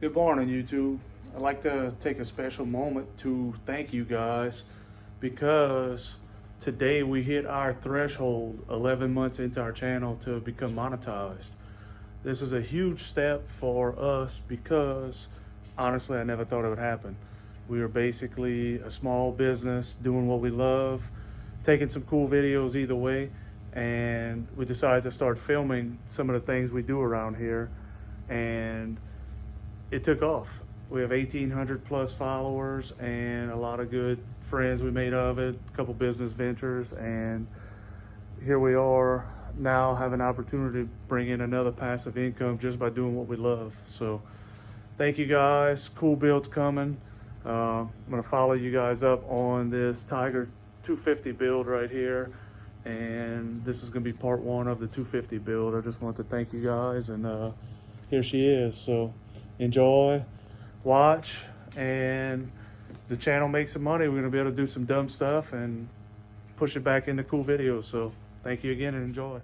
Good morning, YouTube. I'd like to take a special moment to thank you guys because today we hit our threshold 11 months into our channel to become monetized. This is a huge step for us because honestly, I never thought it would happen. We were basically a small business doing what we love, taking some cool videos either way, and we decided to start filming some of the things we do around here, and it took off. We have 1,800 plus followers and a lot of good friends we made of it, a couple business ventures, and here we are now have an opportunity to bring in another passive income just by doing what we love. So thank you guys. Cool builds coming. I'm gonna follow you guys up on this Tiger 250 build right here, and this is gonna be part one of the 250 build. I just want to thank you guys, and here she is. So enjoy, watch, and the channel makes some money. We're gonna be able to do some dumb stuff and push it back into cool videos. So thank you again and enjoy.